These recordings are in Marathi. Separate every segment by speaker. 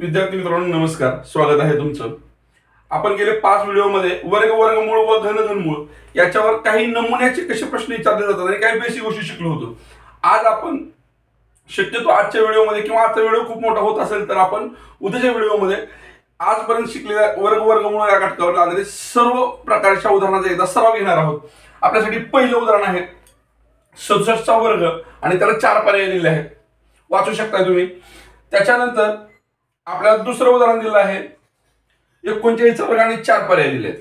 Speaker 1: विद्यार्थी मित्रांनो नमस्कार, स्वागत आहे तुमचं. आपण गेले 5 व्हिडिओमध्ये वर्ग, वर्गमूळ व घनमूळ याच्यावर काही नमुन्याचे कसे प्रश्न विचारले जातात आणि काही बेसिक गोष्टी शिकलो होतो. आज आपण शक्यतो आजच्या व्हिडिओमध्ये किंवा आजचा व्हिडिओ खूप मोठा होत असेल तर आपण उद्याच्या व्हिडिओमध्ये आजपर्यंत शिकलेल्या वर्ग, वर्गमूळ या घटकावर लागलेले सर्व प्रकारच्या उदाहरणांचा एकदा सराव घेणार आहोत. आपल्यासाठी पहिलं उदाहरण आहे 67 चा वर्ग आणि त्याला 4 पर्याय दिले आहेत, वाचू शकता तुम्ही. त्याच्यानंतर आपल्याला दुसरं उदाहरण दिलं आहे 39 चा वर्ग आणि 4 पर्याय दिलेत.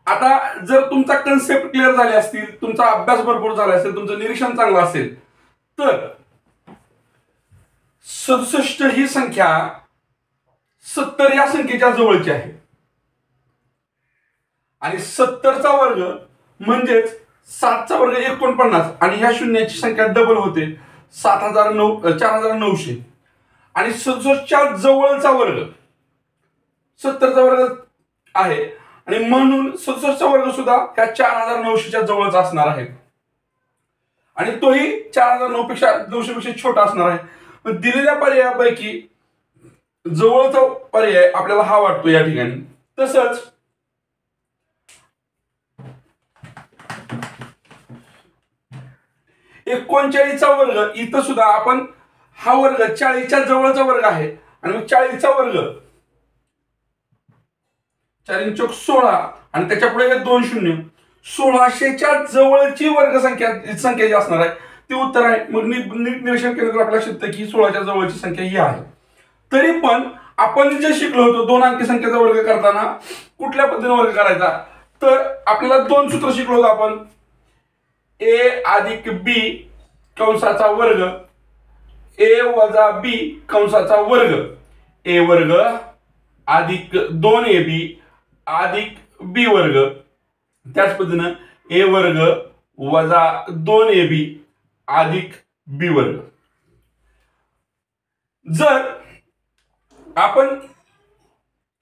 Speaker 1: आता जर तुमचा कन्सेप्ट क्लिअर झाले असतील, तुमचा अभ्यास भरपूर झाला असेल, तुमचं निरीक्षण चांगलं असेल तर 67 ही संख्या 70 या संख्येच्या जवळची आहे आणि 70 चा वर्ग म्हणजेच 7 चा वर्ग 49 आणि ह्या शून्याची संख्या डबल होते 4900 आणि 67 च्या जवळचा वर्ग 70 चा वर्ग आहे आणि म्हणून 67 चा वर्ग सुद्धा ह्या 4900 च्या जवळचा असणार आहे आणि तोही 4900 पेक्षा छोटा असणार आहे. दिलेल्या पर्यायापैकी जवळचा पर्याय आपल्याला हा वाटतो या ठिकाणी. तसंच 39 चा वर्ग इथं सुद्धा आपण हा वर्ग 40 च्या जवळचा वर्ग आहे आणि मग 40 चा वर्ग 4 चौक 16 आणि त्याच्या पुढे 2 शून्य 1600 च्या जवळची वर्ग संख्या जी असणार आहे ती उत्तर आहे. मग निरीक्षण केलं तर आपल्याला लक्षात येतं की 16 च्या जवळची संख्या ही आहे. तरी पण आपण जे शिकलो होतो 2 अंकी संख्येचा वर्ग करताना कुठल्या पद्धतीने वर्ग करायचा, तर आपल्याला 2 सूत्र शिकलो होतो आपण. a अधिक b कंसाचा वर्ग a वजा b कंसाचा वर्ग a वर्ग अधिक 2ab अधिक b वर्ग. त्याच पद्धतीने a वर्ग वजा 2ab अधिक b वर्ग. जर आपण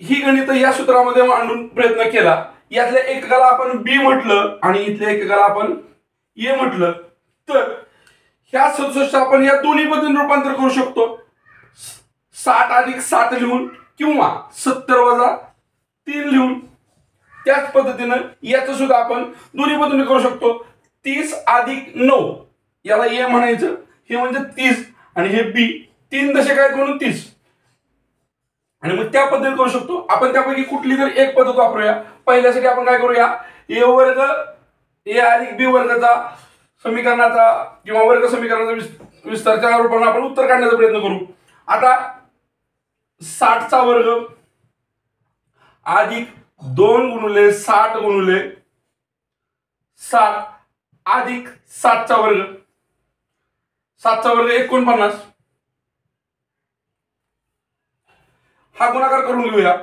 Speaker 1: ही गणित या सूत्रामध्ये मांडून प्रयत्न केला, यातल्या एककाला आपण b म्हटलं आणि इथल्या एककाला आपण a म्हटलं, तर ह्या 67 आपण या दोन्ही पद्धतीने रूपांतर करू शकतो. 60 अधिक 7 लिहून किंवा 70 वजा 3 लिहून. त्याच पद्धतीने याचं सुद्धा आपण दोन्ही पद्धतीने करू शकतो. 30 अधिक 9 याला a म्हणायचं, हे म्हणजे 30 आणि हे b, 3 दशक आहेत म्हणून 30 आणि मग त्या पद्धतीने करू शकतो. आपण त्यापैकी कुठली तरी एक पद्धत वापरूया. पहिल्यासाठी आपण काय करूया, a वर्ग a अधिक b वर्गाचा समीकरणाचा किंवा वर्ग समीकरणाचा विस्ताराच्या रूपाने आपण उत्तर काढण्याचा प्रयत्न करू. आता 60 चा वर्ग अधिक 2 गुणिले 60 गुणिले 7 अधिक 7 चा वर्ग, 7 चा वर्ग 49. हा गुणाकार करून घेऊया.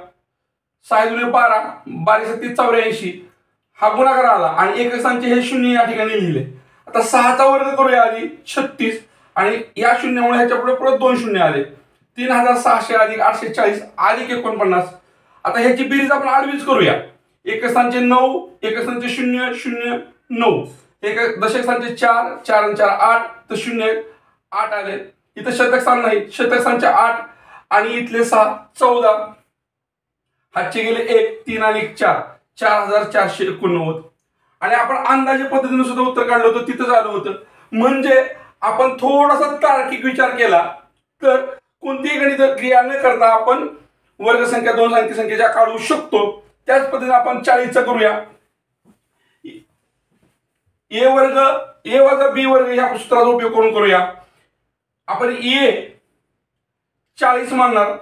Speaker 1: 6 गुणिले 12 12 37 84 हा गुणाकार आला आणि एककांचे हे शून्य या ठिकाणी लिहिले. आता 6 चा वर्ग करूया आधी 36 आणि या शून्यामुळे ह्याच्या पुढे परत 2 शून्य आले. 3600 अधिक 840 अधिक 49. आता ह्याची बेरीज आपण आडवीच करूया. एकस्थानचे 9 एकस्थानचे 0 0 9 एक दशकस्थानचे 4 4 आणि 4 8 तर 0 8 आले. इथं शतक स्थान नाही, शतक स्थानचे 8 आणि इथले 6 14. हातचे गेले 1 3 आणि 1 4 4489 आणि आपण अंदाजे पद्धतीने सुद्धा उत्तर काढलं होतं, तिथं झालं होतं. म्हणजे आपण थोडासा तार्किक विचार केला तर कोणतीही गणित क्रिया न करता आपण वर्ग संख्या 2 अंकी संख्येच्या काढू शकतो. त्याच पद्धतीने आपण 40 चा करूया. a वर्ग a वजा b वर्ग या सूत्राचा उपयोग करून करूया. आपण a 40 मानणार,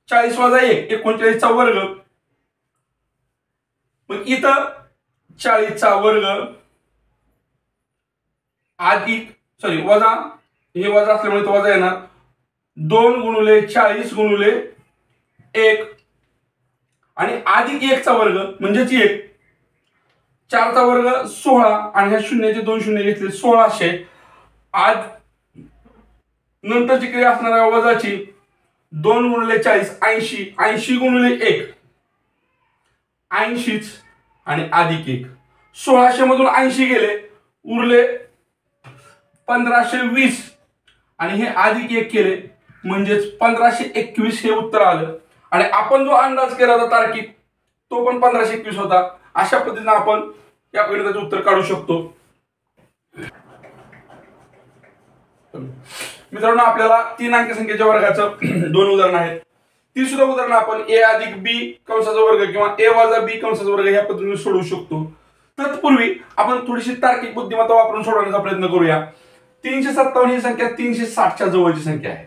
Speaker 1: 40 वजा 1 39 चा वर्ग. मग इथं 40 चा वर्ग अधिक वजा, हे वजा असल्यामुळे तो वजा येणार 2 गुणिले 40 गुणिले 1 आणि अधिक 1 चा वर्ग म्हणजेच 1. 4 चा वर्ग 16 आणि ह्या शून्याचे 2 शून्य घेतले 1600. आज नंतरची क्रिया असणार आहे वजाची 2 गुणिले 40 80 80 गुणिले 1 80 आणि अधिक 1. 1600 मधून 80 गेले, उरले 1520 आणि हे अधिक 1 केले म्हणजेच 1521 हे उत्तर आलं. आणि आपण जो अंदाज केला होता तार्किक तो पण 1521 होता. अशा पद्धतीने आपण या गणिताचे उत्तर काढू शकतो. मित्रांनो, आपल्याला 3 अंकी संख्येच्या वर्गाचं 2 उदाहरणं आहेत. ती सुद्धा उदाहरणं आपण a अधिक b कंसाचा वर्ग किंवा a वजा b कंसाचा वर्ग ह्या पद्धतीने सोडवू शकतो. तत्पूर्वी आपण थोडीशी तार्किक बुद्धिमत्ता वापरून सोडवण्याचा प्रयत्न करूया. 357 ही संख्या 360च्या जवळची संख्या आहे.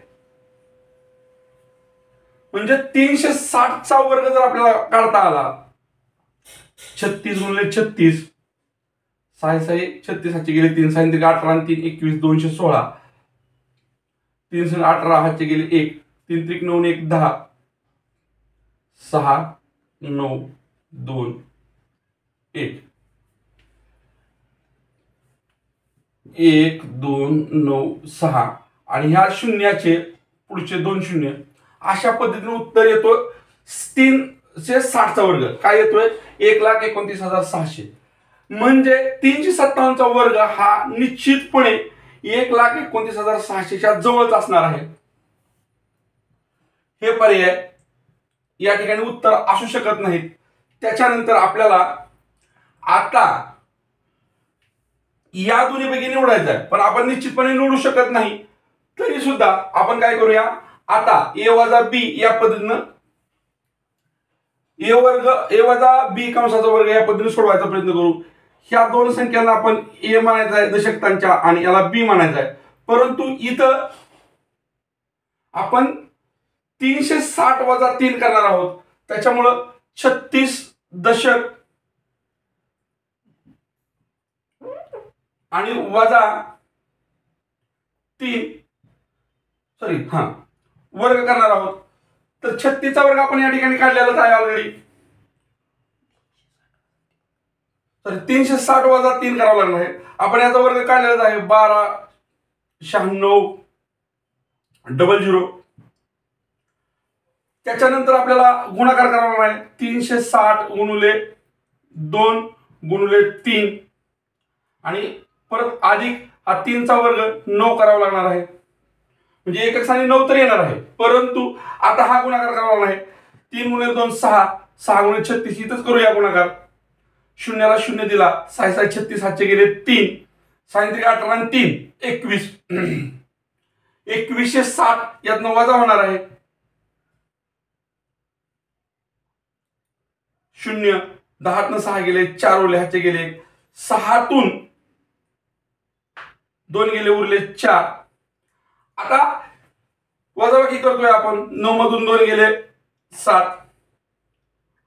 Speaker 1: म्हणजे 360 चा वर्ग जर आपल्याला काढता आला, 36 गुणिले 36, 6 6 36 हातचे गेले 3, 6 3 18 आणि 3 21 216, 3 6 18 हातचे गेले 1, 3 3 9 1 10, 6 9 2 1, 1 2 9 6 आणि ह्या शून्याचे पुढचे 2 शून्य. अशा पद्धतीने उत्तर येतो 360 चा वर्ग. काय येतोय? 1,29,600. म्हणजे 357 चा वर्ग हा निश्चितपणे 1,29,600च्या जवळच असणार आहे. हे पर्याय या ठिकाणी उत्तर असू शकत नाहीत. त्याच्यानंतर आपल्याला आता या दोन्हीपैकी निवडायचं आहे, पण आपण निश्चितपणे निवडू शकत नाही. तरी सुद्धा आपण काय करूया, आता a वजा b या पद्धतीनं a वजा b कंसाचा वर्ग या पद्धतीने सोडवायचा प्रयत्न करू. ह्या दोन संख्यांना आपण a मानायचा आहे दशकांच्या आणि याला b मानायचा आहे. परंतु इथं आपण 360 वजा 3 करणार आहोत. त्याच्यामुळं 36 दशक आणि वजा 3 वर्ग करणार आहोत. तर 36 चा वर्ग आपण या ठिकाणी काढलेलाच आहे ऑलरेडी. तर 360 वजा 3 करावं लागणार आहे. आपण याचा वर्ग काढलेलाच आहे 12 96 00. त्याच्यानंतर आपल्याला गुणाकार करावा आहे 360 गुणिले 2 गुणिले 3 आणि परत अधिक हा 3 चा वर्ग 9 करावा लागणार आहे. म्हणजे एक स्थानी 9 तर येणार आहे. परंतु आता हा गुणाकार करावा आहे 3 गुणिले 2 6, 6 गुणिले 36 इथंच करूया गुणाकार. शून्याला शून्य दिला, 6 6 36 हातचे गेले 3, 6 3 18 आणि 3 21, 2160 यातनं वजा होणार आहे 0, 10 6 गेले 4 उरले हातचे गेले 6 तून 2 गेले उरले 4. आता वजाबाकी करतोय आपण. 9 मधून 2 गेले 7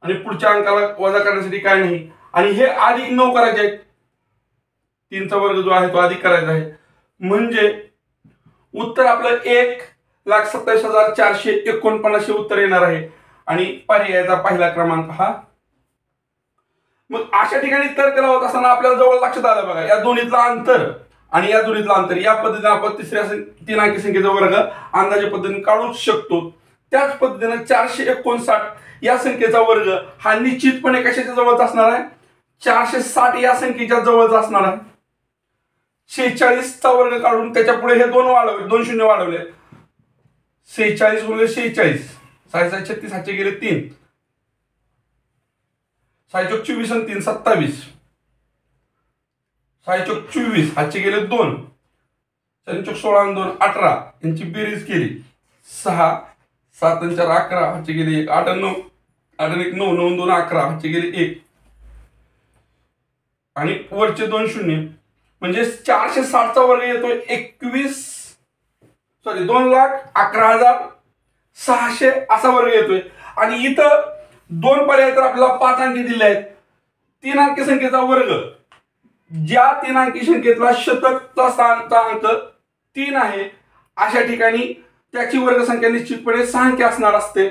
Speaker 1: आणि पुढच्या अंकाला वजा करण्यासाठी काय नाही. आणि हे अधिक 9 करायचे आहेत. 3 चा वर्ग जो आहे तो अधिक करायचा आहे. म्हणजे उत्तर आपलं 1,27,449 उत्तर येणार आहे. आणि पर्यायाचा पहिला क्रमांक हा. मग अशा ठिकाणी तर्क लावत असताना आपल्याला जवळ लक्षात आलं बघा, या दोन्हीतला अंतर आणि या दोन्हीतला अंतर या पद्धतीने आपण तिसऱ्या 3 अंकी संख्येचा वर्ग अंदाजे पद्धतीने काढू शकतो. त्याच पद्धतीने 459 या संख्येचा वर्ग हा निश्चितपणे कशाच्या जवळच असणार आहे? 460 या संख्येच्या जवळच असणार आहे. 46 चा वर्ग काढून त्याच्या पुढे हे 2 वाढवले, 2 शून्य वाढवले. 46 गुणिले 46, 6 6 36 हातचे गेले 3, 6 चौक 24 आणि 3 27, 6 चौक 24 हातचे गेले 2, 6 चौक 16 आणि 2 18 यांची बेरीज केली 6, 7 आणि 4 11 हातचे गेले 1, 8 आणि 9 8 आणि 1 9, 9 आणि 2 11 हातचे गेले 1 आणि वरचे 2 शून्य. म्हणजे 460 चा वर्ग येतोय 2,11,600 असा वर्ग येतोय. आणि इथं 2 पर्याय तर आपल्याला 5 अंकी दिले आहेत. 3 अंकी संख्येचा वर्ग, ज्या 3 अंकी संख्येतला शतकचा स्थानचा अंक 3 आहे अशा ठिकाणी त्याची वर्ग संख्या निश्चितपणे 6 अंकी असणार असते.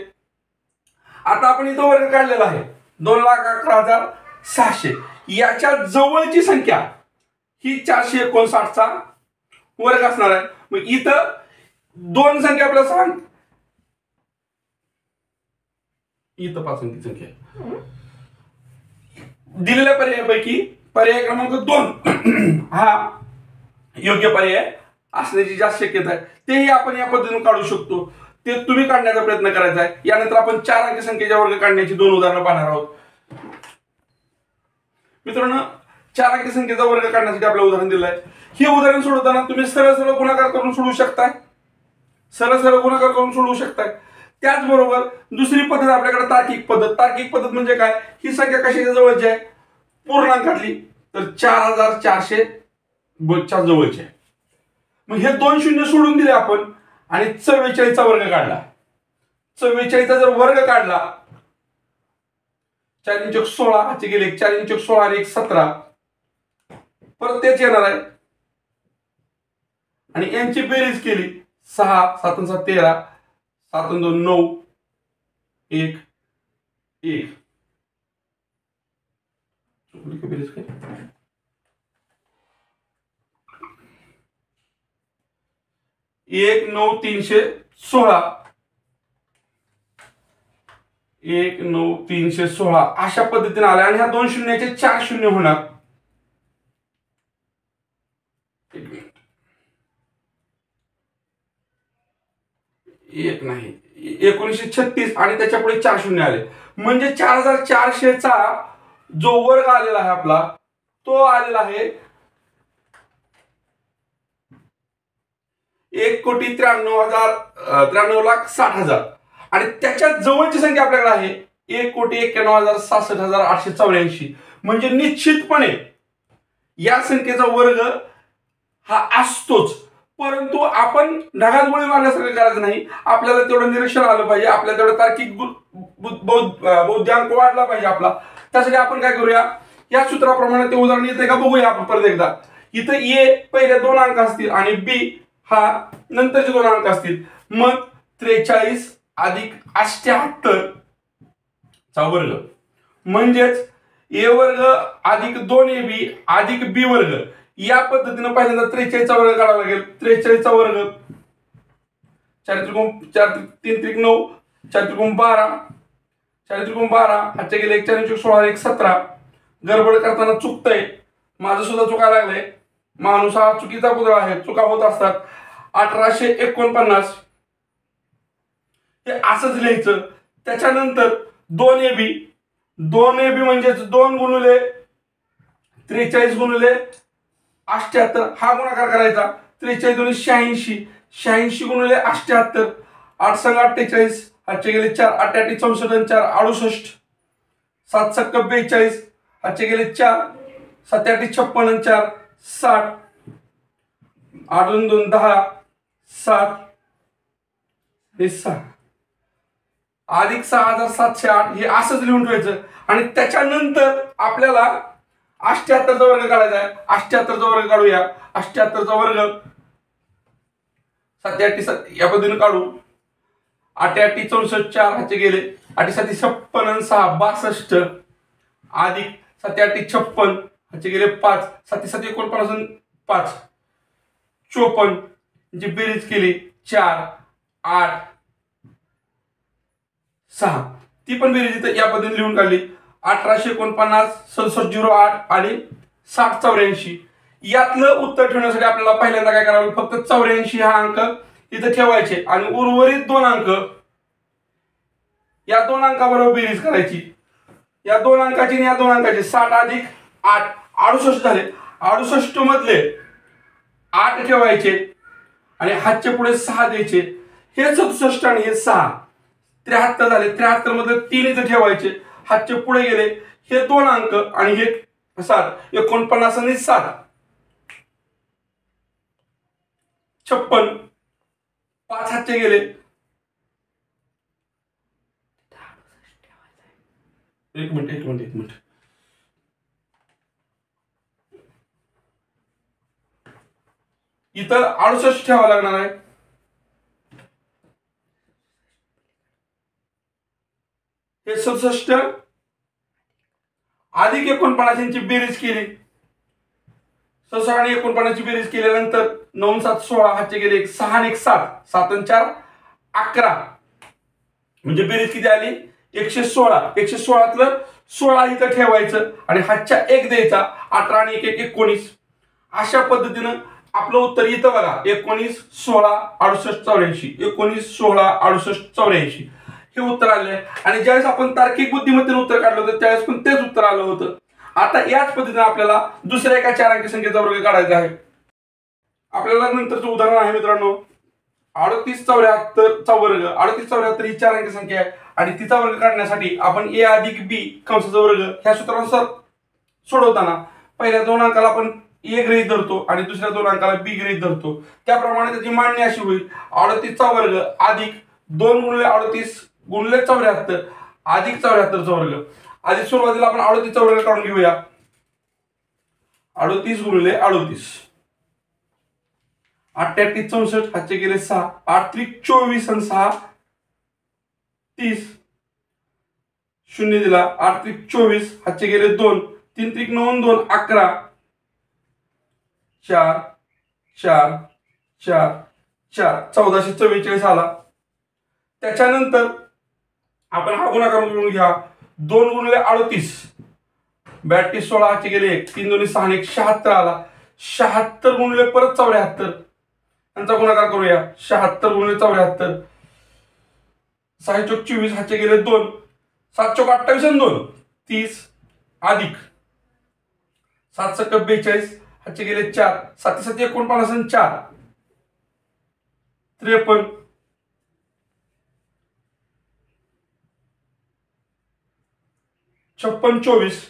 Speaker 1: आता आपण इथं वर्ग काढलेला आहे 2,11,600. याच्या जवळची संख्या ही 459 चा वर्ग असणार आहे. मग इथं 2 संख्या आपल्याला सांग, इथं 5 अंकी संख्या दिलेल्या पर्यायापैकी पर्याय क्रमांक 2 हा योग्य पर्याय असण्याची जास्त शक्यता आहे, तेही आपण या पद्धतीने काढू शकतो. ते तुम्ही काढण्याचा प्रयत्न करायचा आहे. यानंतर आपण 4 अंकी संख्येच्या वर्ग काढण्याची 2 उदाहरणं पाहणार आहोत. मित्रांनो, 4 अंकी संख्येचा वर्ग काढण्यासाठी आपलं उदाहरण दिलं आहे. हे उदाहरण सोडवताना तुम्ही सरळ सरळ गुणाकार करून सोडवू शकताय. सरळ सरळ गुणाकार करून सोडवू शकताय. त्याचबरोबर दुसरी पद्धत आपल्याकडे तार्किक पद्धत. तार्किक पद्धत म्हणजे काय? ही संख्या कशाच्या जवळची आहे? पूर्णांकातली. तर 4400 च्या जवळची आहे. मग हे 2 शून्य सोडून दिले आपण आणि 44 चा वर्ग काढला. 44 चा जर वर्ग काढला, 4 × 16 हाचे गेले 4 × 16 आणि 1 17. परत तेच येणार आहे आणि यांची बेरीज केली 6 7 7 13 7 2 9 1 1. बेरीज काय? 1 9 316. 1 9 316 अशा पद्धतीने आला आणि ह्या 2 शून्याचे 4 शून्य होणार. एक नाही 1936 आणि त्याच्या पुढे 4 शून्य आले म्हणजे 4400 चा जो वर्ग आलेला आहे आपला, तो आलेला आहे 1,93,60,000 आणि त्याच्या जवळची संख्या आपल्याकडे आहे 1,91,66,884. म्हणजे निश्चितपणे या संख्येचा वर्ग हा असतोच. परंतु आपण ढगात गोळी मारण्यासारखं करायचं नाही. आपल्याला तेवढं निरीक्षण आलं पाहिजे, आपल्याला तेवढं तार्किक बौद्धिक वाढला पाहिजे आपला. त्यासाठी आपण काय करूया, या सूत्राप्रमाणे ते उदाहरण येते का बघूया आपण परत एकदा. इथं ए पहिले 2 अंक असतील आणि बी हा नंतरचे 2 अंक असतील. मग 43 अधिक 78 चा वर्ग म्हणजेच ए वर्ग अधिक 2ab अधिक बी वर्ग. या पद्धतीने पहिल्यांदा 43 चा वर्ग काढावा लागेल. 43 चा वर्ग 4 3 3 9 4 3 12 4 3 12 हातचे गेले 4 4 16 1 17. गडबड करताना चुकतंय, माझं सुद्धा चुकायला लागलंय. माणूस हा चुकीचा पुतळा आहे, चुका होत असतात. 1849 हे असंच लिहायचं. त्याच्यानंतर 2ab म्हणजे 2 गुणिले 43 गुणिले 78 हा गुणाकार करायचा. 43 गुणिले 86 86 गुणिले 78 8 संग 48 हातचे गेले 4 8 8 64 4 68 7 सक्क 42 हातचे गेले 4 7 8 56 4 60 8 2 2 10 7 हे 6 अधिक 6708 हे असंच लिहून ठेवायचं. आणि त्याच्यानंतर आपल्याला 78 चा वर्ग काढायचा आहे. 78 चा वर्ग काढूया. 78 चा वर्ग 7 8 7 या पद्धतीने काढू. 8 8 64 4 हाचे गेले 8 7 56 6 62 अधिक 7 8 56 हाचे गेले 5 7 7 49 5 54 जी बेरीज केली 4 8 6 ती पण बेरीज इथं या पद्धतीने लिहून काढली. 1849 6708 आणि 6084 यातलं उत्तर ठेवण्यासाठी आपल्याला पहिल्यांदा काय करावं, फक्त 84 हा अंक इथं ठेवायचे आणि उर्वरित 2 अंक या 2 अंकाबरोबर बेरीज करायची. या 2 अंकाची आणि या 2 अंकाची 60 अधिक 8 68 झाले. 68 मधले 8 ठेवायचे आणि हातच्या पुढे 6 द्यायचे. हे 67 आणि हे 6 73 झाले. 73 मध्ये 3 इथं ठेवायचे, हातचे पुढे गेले हे 2 अंक आणि हे 7 49 आणि 7 56 5 हातचे गेले. एक मिनिट इथं 68 ठेवावं लागणार आहे. हे 67 अधिक 49 ची बेरीज केली. 67 आणि 49 ची बेरीज केल्यानंतर 9 7 16 हातचे गेले 6 आणि 1 7 7 आणि 4 11 म्हणजे बेरीज किती आली 116. 116तलं 16 इथं ठेवायचं आणि हातच्या 1 द्यायचा. 18 आणि 1 19 अशा पद्धतीनं आपलं उत्तर इथं बघा 19 16 68 84 19 16 68 84 हे उत्तर आले. आणि ज्यावेळेस आपण तार्किक बुद्धिमत्तेने उत्तर काढलं होतं त्यावेळेस पण तेच उत्तर आलं होतं. आता याच पद्धतीने आपल्याला दुसऱ्या एका 4 अंकी संख्येचा वर्ग काढायचा आहे. आपल्याला नंतरचं उदाहरण आहे मित्रांनो 38 74 वर्ग. 38 74 ही 4 अंकी संख्या आहे आणि तिचा वर्ग काढण्यासाठी आपण a अधिक b कंसाचा वर्ग ह्या सूत्रानुसार सोडवताना पहिल्या 2 अंकाला आपण a गृहीत धरतो आणि दुसऱ्या 2 अंकाला b गृहीत धरतो. त्याप्रमाणे त्याची मांडणी अशी होईल 38 चा वर्ग अधिक 2 गुणिले 38 गुणिले 74 अधिक 74 चा वर्ग. आधी सुरुवातीला आपण 38 चा वर्ग काढून घेऊया. 38 गुणिले 38 88 64 हातचे गेले 6 8 त्रिक 24 आणि 6 30 शून्य दिला 8 त्रिक 24 हातचे गेले 2 3 त्रिक 9 2 11 4 4 4 4 1444 आला. त्याच्यानंतर आपण हा गुणाकार करून घ्या 2 गुणिले 38 42 16 हातचे गेले 1 3 2 6 1 76 आला. 76 गुणिले परत 74 यांचा गुणाकार करूया 76 गुणिले 74 6 चौक 24 हातचे गेले 2 7 चौक 28 आणि 2 30 अधिक 7 सक 42 हातचे गेले 4 7 7 49 आणि 4 53 56 24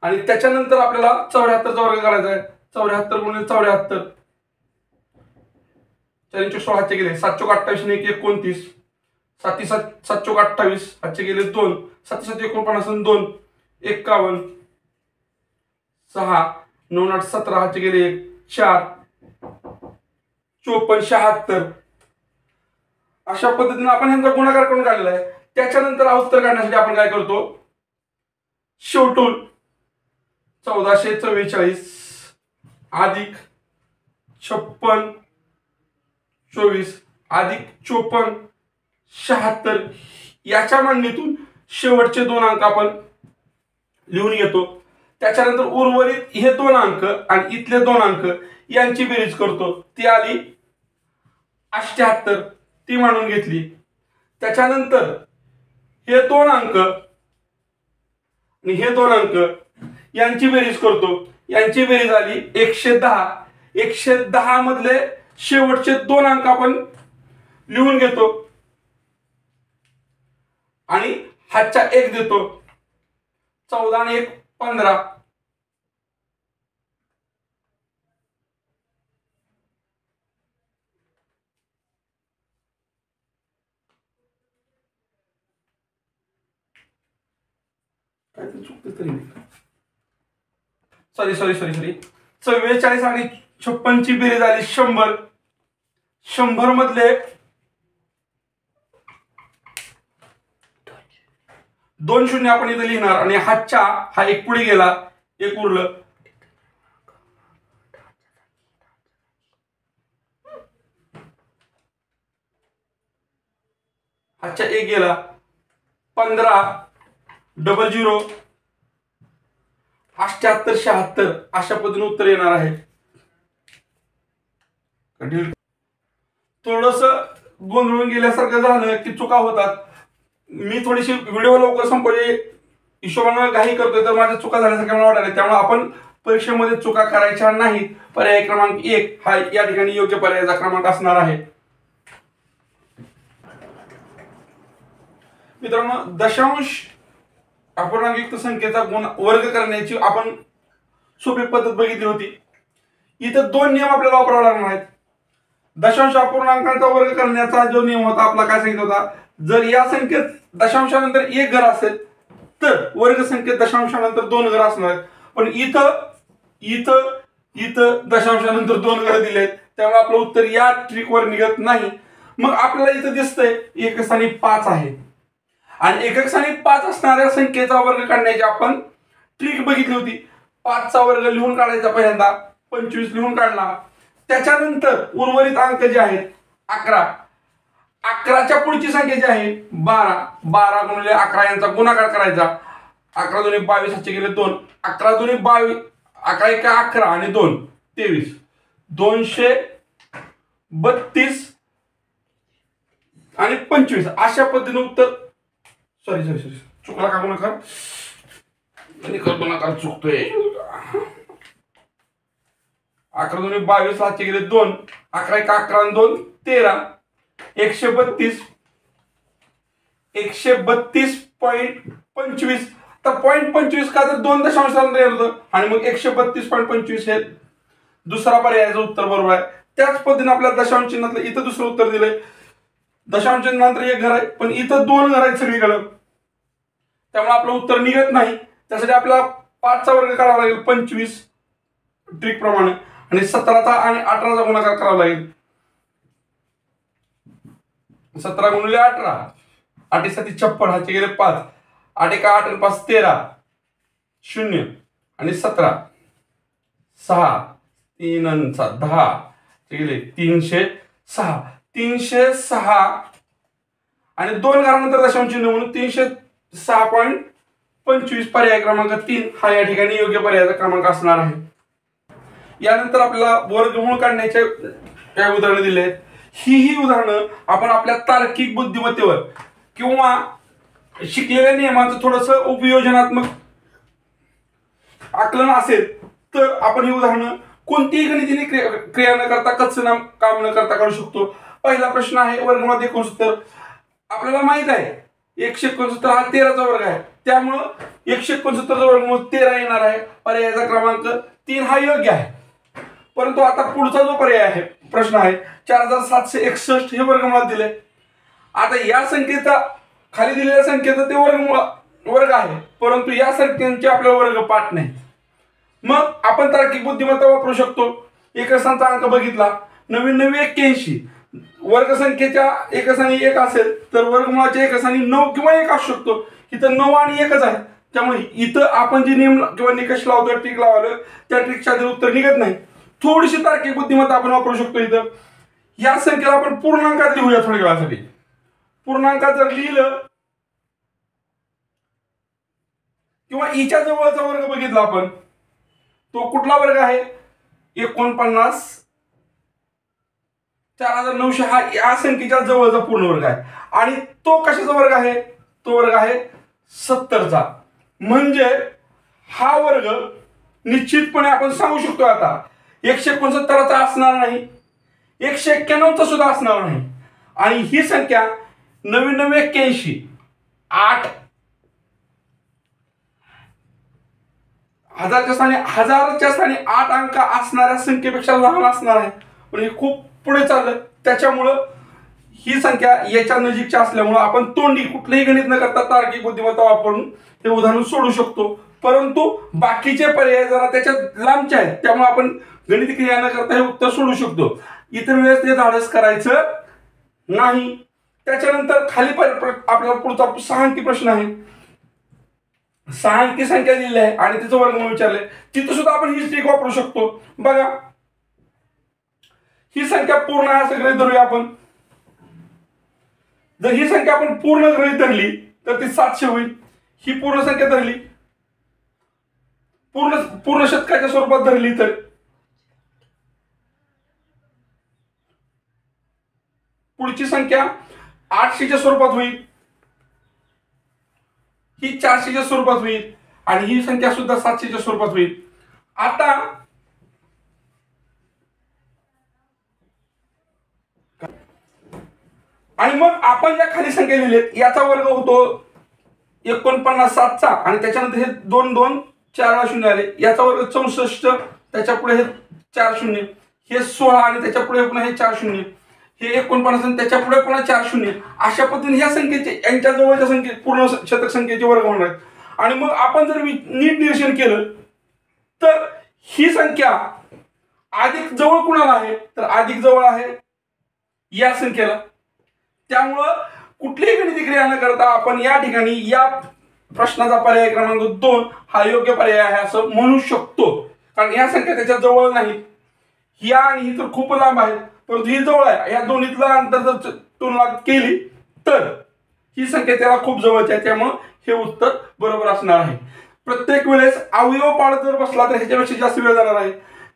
Speaker 1: आणि त्याच्यानंतर आपल्याला 74 चा वर्ग करायचा आहे. 74 गुणिले 74 4 16 हातचे गेले 7 चौक 28 आणि 1 29 7 7 चौक 28 हातचे गेले 2 7 7 49 आणि 2 51 6 9 8 17 हातचे गेले 1 4 54 76 अशा पद्धतीने आपण ह्यांचा गुणाकार करून काढलेला आहे. त्याच्यानंतर हा उत्तर काढण्यासाठी आपण काय करतो शेवटून 1444 अधिक 56 24 अधिक 54 76 याच्या मांडणीतून शेवटचे 2 अंक आपण लिहून घेतो. त्याच्यानंतर उर्वरित हे 2 अंक आणि इथले 2 अंक यांची बेरीज करतो. ती आली 78 ती मांडून घेतली. त्याच्यानंतर हे 2 अंक आणि हे 2 अंक यांची बेरीज करतो. यांची बेरीज आली 110. 110 मधले शेवटचे 2 अंक आपण लिहून घेतो आणि हातच्या 1 देतो 14 आणि 1 15 सॉरी 44 आणि 56 ची बेरीज आली 100. 100 मधले 2 शून्य आपण इथे लिहिणार आणि हातच्या हा 1 पुढे गेला 1 उरलं. हातच्या 1 गेला 15 00 78 76 अशा पद्धतीने उत्तर येणार आहे. थोडस गोंधळून गेल्यासारखं झालं की चुका होतात. मी थोडीशी व्हिडिओ लवकर संपवली हिशोबाने घाई करतोय तर माझ्या चुका झाल्यासारख्या मला वाटायला. त्यामुळे आपण परीक्षेमध्ये चुका करायच्या नाहीत. पर्याय क्रमांक 1 हा या ठिकाणी योग्य पर्यायाचा क्रमांक असणार आहे. मित्रांनो दशांश अपूर्णांकयुक्त संख्येचा वर्ग करण्याची आपण सोपी पद्धत बघितली होती. इथं 2 नियम आपल्याला वापरावे लागणार आहेत. दशांश अपूर्णांकाचा वर्ग करण्याचा जो नियम होता आपला काय सांगितलं होता जर या संख्येत दशांशानंतर 1 घर असेल तर वर्ग संख्येत दशांशानंतर 2 घर असणार आहेत. पण इथं दशांशानंतर 2 घर दिलेत त्यामुळे आपलं उत्तर या ट्रिकवर निघत नाही. मग आपल्याला इथं दिसतंय एकक स्थानी 5 आहे आणि एकक स्थानी 5 असणाऱ्या संख्येचा वर्ग काढण्याची आपण ट्रिक बघितली होती. 5 चा वर्ग लिहून काढायचा पहिल्यांदा 25 लिहून काढला. त्याच्यानंतर उर्वरित अंक जे आहेत 11 11च्या पुढची संख्या जी आहे 12 12 गुणिले 11 यांचा गुणाकार करायचा. 11 दुणे 22 हातचे गेले 2 11 दुणे 22 11 एका 11 आणि 2 23 232 आणि 25 अशा पद्धतीने उत्तर सॉरी चुकला का गुणाकार गुणाकार चुकतोय 11 2 22 हातचे गेले 2 11 1 11 आणि 2 13 132.25 तर 0.25 का तर 2 दशांशांतर येत होतं आणि मग 132.25 हे दुसरा पर्यायाचं उत्तर बरोबर आहे. त्याच पद्धतीने आपल्या दशांश चिन्हातलं इथं दुसरं उत्तर दिलंय. दशांश चिन्हानंतर एक घर आहे पण इथं 2 घर आहेत सगळीकडे, त्यामुळे आपलं उत्तर निघत नाही. त्यासाठी आपल्याला 5 चा वर्ग करावा लागेल 25 ट्रिक प्रमाणे आणि 17चा आणि 18चा गुणाकार करावा लागेल. 17 गुणिले 18 8 7 56 हाचे गेले 5 8 1 8 5 13 0 आणि 17 6 3 आणि 7 10 गेले 306 आणि 2 घरानंतर दशांश चिन्ह म्हणून 306.25 पर्याय क्रमांक 3 हा या ठिकाणी योग्य पर्यायाचा क्रमांक असणार आहे. यानंतर आपल्याला वर्गमूळ काढण्याचे काय उदाहरणं दिले आहेत. ही उदाहरणं आपण आपल्या तार्किक बुद्धिमत्तेवर किंवा शिकलेल्या नियमांचं थोडंसं उपयोजनात्मक आकलन असेल तर आपण ही उदाहरणं कोणतीही गणितीय क्रिया न करता कच्चं काम न करता काढू शकतो. पहिला प्रश्न आहे वर्गमुळात 69. आपल्याला माहित आहे 169 हा 13चा वर्ग आहे, त्यामुळं 169चा वर्गमूळ 13 येणार आहे. पर्यायाचा क्रमांक 3 हा योग्य आहे. परंतु आता पुढचा जो पर्याय आहे प्रश्न आहे 4761 हे वर्गमुळात दिले. आता या संख्येचा खाली दिलेल्या संख्येचा ते वर्ग आहे, परंतु या संख्यांचे आपल्याला वर्ग पाठ नाही. मग आपण तार्किक बुद्धिमत्ता वापरू शकतो. एकस्थानचा अंक बघितला 9981 वर्गसंख्येच्या एकस्थानी 1 असेल तर वर्गमुळाच्या एकस्थानी 9 किंवा 1 असू शकतो. इथं 9 आणि 1च आहे, त्यामुळे इथं आपण जे नियम किंवा निकष लावतो ट्रिक लावलं त्या ट्रिकच्या उत्तर निघत नाही. थोडीशी तार्किक बुद्धिमत्ता आपण वापरू शकतो. इथं या संख्येला आपण पूर्णांकात लिहूया थोड्या वेळासाठी. पूर्णांकात जर लिहिलं किंवा ईच्या जवळचा वर्ग बघितला आपण, तो कुठला वर्ग आहे 49 4900 हा या संख्येच्या जवळचा पूर्ण वर्ग आहे. आणि तो कशाचा वर्ग आहे, तो वर्ग आहे 70चा. म्हणजे हा वर्ग निश्चितपणे आपण सांगू शकतो आता 169चा असणार नाही, 191चा सुद्धा असणार नाही. आणि ही संख्या 9981 8 हजारच्या स्थानी 8 अंक असणाऱ्या संख्येपेक्षा लहान असणार आहे. पण हे खूप पुढे चाललं, त्याच्यामुळं ही संख्या याच्या नजीकच्या असल्यामुळं आपण तोंडी कुठलेही गणित न करता तार्किक बुद्धिमत्ता वापरून हे उदाहरण सोडू शकतो. परंतु बाकीचे पर्याय जरा त्याच्या लांबचे आहेत, त्यामुळे आपण गणित क्रिया न करता हे उत्तर सोडू शकतो. इतर वेळेस ते धाडस करायचं नाही. त्याच्यानंतर खाली आपल्याला पुढचा 6 अंकी प्रश्न आहे. 6 अंकी संख्या दिली आहे आणि तिचं वर्गमूळ विचारले. तिथं सुद्धा आपण ही ट्रिक वापरू शकतो. बघा ही संख्या पूर्ण आहे असं गृहीत धरूया आपण. जर ही संख्या आपण पूर्ण गृहीत धरली तर ती 700 होईल. ही पूर्ण संख्या धरली, पूर्ण शतकाच्या स्वरूपात धरली तर पुढची संख्या 800च्या स्वरूपात होईल, ही 400च्या स्वरूपात होईल आणि ही संख्या सुद्धा 700च्या स्वरूपात होईल. आता आणि मग आपण ज्या खाली संख्या लिहिलेत याचा वर्ग होतो 49 7चा आणि त्याच्यानंतर हे 2 2 4 शून्य आले, याचा वर्ग 64, त्याच्या पुढे हे 4 शून्य, हे 16 आणि त्याच्या पुढे पुन्हा हे 4 शून्य, हे 49 आणि त्याच्या पुढे पुन्हा 4 शून्य. अशा पद्धतीने ह्या संख्येचे यांच्या जवळच्या संख्ये पूर्ण शतक संख्येचे वर्ग होणार आहेत. आणि मग आपण जर नीट निरीक्षण केलं तर ही संख्या अधिक जवळ कुणाला आहे तर अधिक जवळ आहे या संख्येला. त्यामुळं कुठलीही गणिती क्रिया न करता आपण या ठिकाणी या प्रश्नाचा पर्याय क्रमांक 2 हा योग्य पर्याय आहे असं म्हणू शकतो. कारण या संख्या त्याच्या जवळ नाहीत, या आणि ही तर खूप लांब आहेत, परंतु ही जवळ आहे. या दोन्हीतलं अंतर जर तुलना केली तर ही संख्या त्याला खूप जवळची आहे, त्यामुळे हे उत्तर बरोबर असणार आहे. प्रत्येक वेळेस अवयव पाडत जर बसला तर ह्याच्यापेक्षा जास्त वेळ जाणार आहे.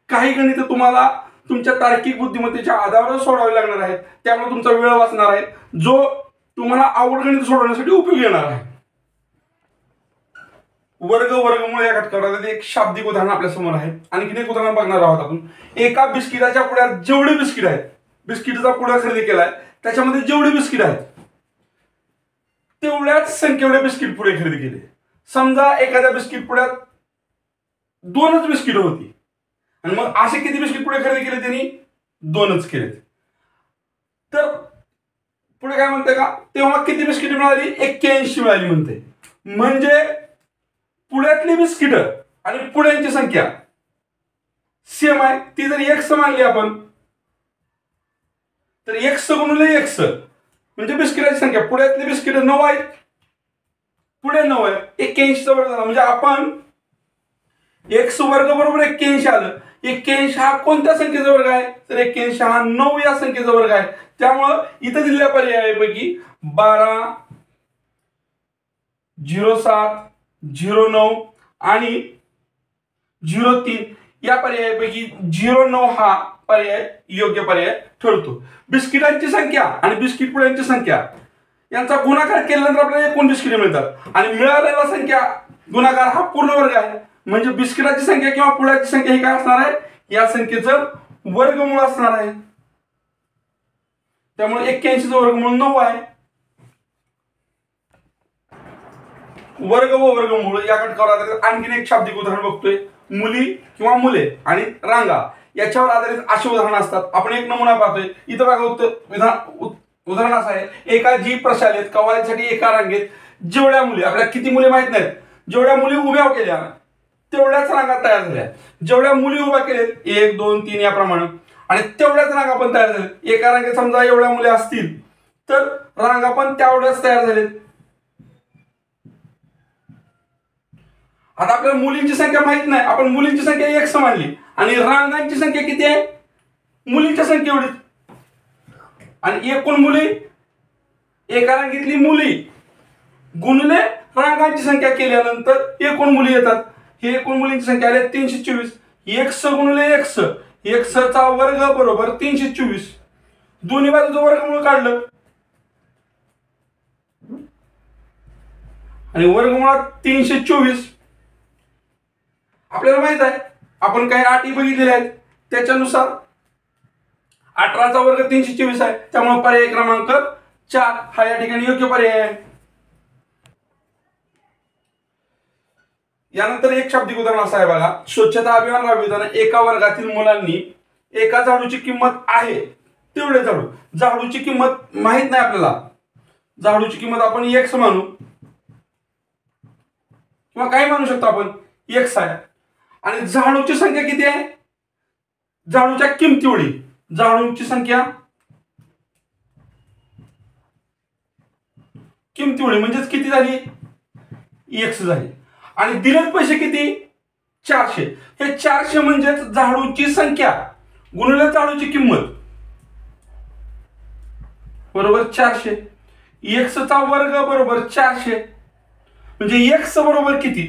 Speaker 1: काही गणित तुम्हाला तुमच्या तार्किक बुद्धिमत्तेच्या आधारावर सोडवावे लागणार आहेत. त्यामुळे तुमचा वेळ वाचणार आहे, जो तुम्हाला अवघड गणित सोडवण्यासाठी उपयोगी येणार आहे. वर्गमूळ या घटकावर एक शाब्दिक उदाहरण आपल्या समोर आहे. आणखीन एक उदाहरण बघणार आहोत आपण. एका बिस्किटाच्या पुड्यात जेवढे बिस्किट आहेत, बिस्किटचा पुडा खरेदी केलाय, त्याच्यामध्ये जेवढे बिस्किट आहेत तेवढ्याच संख्येने बिस्किट पुडे खरेदी केले. समजा एखाद्या बिस्किट पुड्यात 2च बिस्किट होती आणि मग असे किती बिस्किट पुडे खरेदी केले त्यांनी? 2च केले. तर पुढे काय म्हणते का, तेव्हा किती बिस्किट मिळाली? 81 मिळाली म्हणते. म्हणजे पुड्यातली बिस्किट आणि पुड्यांची संख्या सेम आहे. ती जर x मानली आपण तर x गुणिले x म्हणजे बिस्किटाची संख्या. पुड्यातली बिस्किट 9 आहेत, पुढे 9 आहे, 81 चा वर्ग झाला. म्हणजे आपण x वर्ग बरोबर 81 आलं. 81 हा कोणत्या संख्येचा वर्ग आहे? तर 81 हा 9 या संख्येचा वर्ग आहे. त्यामुळं इथं दिलेल्या पर्यायापैकी 12, 07, 09 आणि 03 या पर्यायापैकी 09 हा पर्याय योग्य पर्याय ठरतो. बिस्किटांची संख्या आणि बिस्किट पुड्यांची संख्या यांचा गुणाकार केल्यानंतर आपल्याला एकूण बिस्किटे मिळतात आणि मिळालेला संख्या गुणाकार हा पूर्ण वर्ग आहे. म्हणजे बिस्किटाची संख्या किंवा पुड्याची संख्या ही काय असणार आहे? या संख्येचं वर्गमूळ असणार आहे. त्यामुळे 81 चं वर्गमूळ 9 आहे. वर्ग व वर्गमूळ या घटकावर आधारित आणखीन एक शाब्दिक उदाहरण बघतोय. मुली किंवा मुले आणि रांगा याच्यावर आधारित असे उदाहरण असतात. आपण एक नमुना पाहतोय. इथं बघा उदाहरण असं आहे. एका जीप प्रशालेत कवायतीसाठी एका रांगेत जेवढ्या मुली, आपल्याला किती मुली माहित नाहीत, जेवढ्या मुली उभ्या केल्या तेवढ्याच रांगा तयार झाल्या. जेवढ्या मुली उभ्या केल्यात 1, 2, 3 याप्रमाणे आणि तेवढ्याच रांगा पण तयार झाल्या. एका रांगेत समजा एवढ्या मुली असतील तर रांगा पण तेवढ्याच तयार झाल्यात. आता आपल्याला मुलींची संख्या माहित नाही, आपण मुलींची संख्या 1 मानली आणि रांगांची संख्या किती आहे? मुलींच्या संख्या एवढीच. आणि एकूण मुली, एका रांगेतली मुली गुणिले रांगांची संख्या केल्यानंतर एकूण मुली येतात. हे एकूण मुलींची संख्या आली 324. x गुणिले x, x चा वर्ग बरोबर 324. दोन्ही बाजूचं वर्गमूळ काढलं आणि वर्गमुळात 324. आपल्याला माहित आहे, आपण काही अटी बघितलेल्या आहेत, त्याच्यानुसार 18 चा वर्ग 324 आहे. त्यामुळे पर्याय क्रमांक 4 हा या ठिकाणी योग्य पर्याय आहे. यानंतर एक शाब्दिक उदाहरण असं आहे बघा. स्वच्छता अभियान राबविताना एका वर्गातील मुलांनी एका झाडूची किंमत आहे तेवढे झाडू, झाडूची किंमत माहित नाही आपल्याला, झाडूची किंमत आपण x मानू किंवा काय मानू शकतो आपण, x आहे. आणि झाडूची संख्या किती आहे? झाडूच्या किमतीवडी झाडूंची संख्या किमतीवडी म्हणजेच किती झाली? x झाली. आणि दिलेत पैसे किती? 400. हे 400 म्हणजेच झाडूची संख्या गुणिले झाडूची किंमत बरोबर 400. x चा वर्ग बरोबर 400. म्हणजे x बरोबर किती?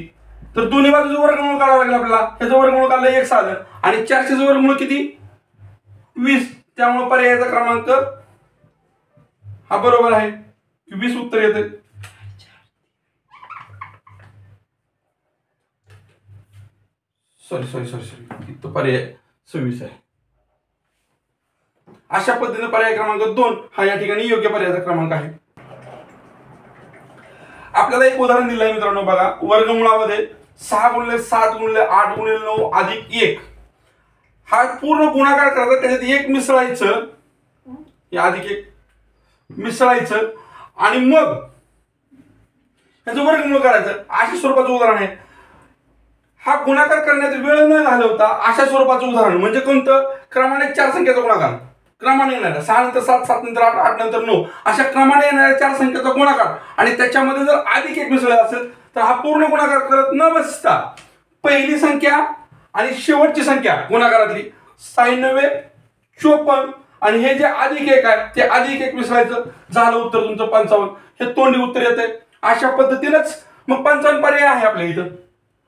Speaker 1: तर दोन्ही बाजूचं वर्गमूळ काढावं लागेल आपल्याला. ह्याचं वर्गमूळ काढलं x आलं आणि 400 चं वर्गमूळ किती? 20. त्यामुळे पर्यायाचा क्रमांक हा बरोबर आहे. 20 उत्तर येते. सॉरी इथं पर्याय 26 आहे. अशा पद्धतीने पर्याय क्रमांक 2 हा या ठिकाणी योग्य पर्यायाचा क्रमांक आहे. आपल्याला एक उदाहरण दिलं आहे मित्रांनो बघा. वर्गमुळामध्ये 6 गुणिले 7 गुणिले 8 गुणिले 9 अधिक 1 हा पूर्ण गुणाकार करायचा. त्याच्यात 1 मिसळायचं, हे अधिक 1 मिसळायचं आणि मग त्याचं वर्गमूळ करायचं. अशा स्वरूपाचं उदाहरण आहे. हा गुणाकार करण्यात वेळ न घालवता अशा स्वरूपाचं उदाहरण म्हणजे कोणतं? क्रमाने 4 संख्येचा गुणाकार, क्रमाने येणाऱ्या 6 नंतर 7, 7 नंतर 8, 8 नंतर 9 अशा क्रमाने येणाऱ्या 4 संख्येचा गुणाकार आणि त्याच्यामध्ये जर अधिक 1 मिसळला असेल तर हा पूर्ण गुणाकार करत न बसता पहिली संख्या आणि शेवटची संख्या गुणाकारातली 96, 54 आणि हे जे अधिक 1 आहे ते अधिक 1 मिसळायचं. झालं उत्तर तुमचं 55. हे तोंडी उत्तर येते. अशा पद्धतीनेच मग 55 पर्याय आहे आपल्या इथं.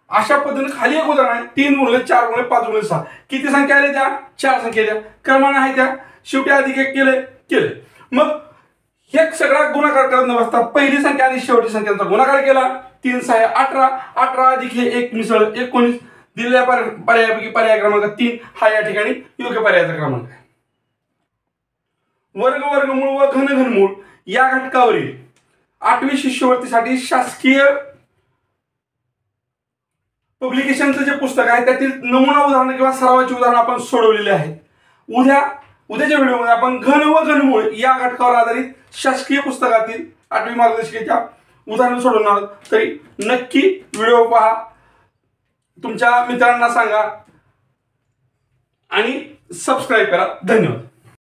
Speaker 1: अशा पद्धतीने खाली एक उदाहरण आहे 3 गुणिले 4 गुणिले 5 गुणिले 6 किती संख्या आल्या त्या 4 संख्या द्या क्रमाने आहे त्या शेवटी अधिक एक केले मग हे सगळा गुणाकार करत न बसता पहिली संख्या आणि शेवटची संख्यांचा गुणाकार केला 3 6 18 18 अधिक हे 1 मिसळ 19 दिलेल्या पर्यायापैकी पर्याय क्रमांक 3 हा या ठिकाणी योग्य पर्यायाचा क्रमांक आहे। वर्ग वर्गमूळ व घनमूळ या घटकावरील 8वी शिष्यवृत्तीसाठी शासकीय पब्लिकेशनचं जे पुस्तक आहे त्यातील नमुना उदाहरण किंवा सरावाची उदाहरण आपण सोडवलेले आहेत। उद्याच्या व्हिडिओमध्ये आपण घन व घनमूळ या घटकावर आधारित शासकीय पुस्तकातील 8वी मार्गदर्शिकेच्या उदाहरण सोडवणार तरी नक्की व्हिडिओ पहा तुमच्या मित्रांना सांगा आणि सबस्क्राईब करा। धन्यवाद।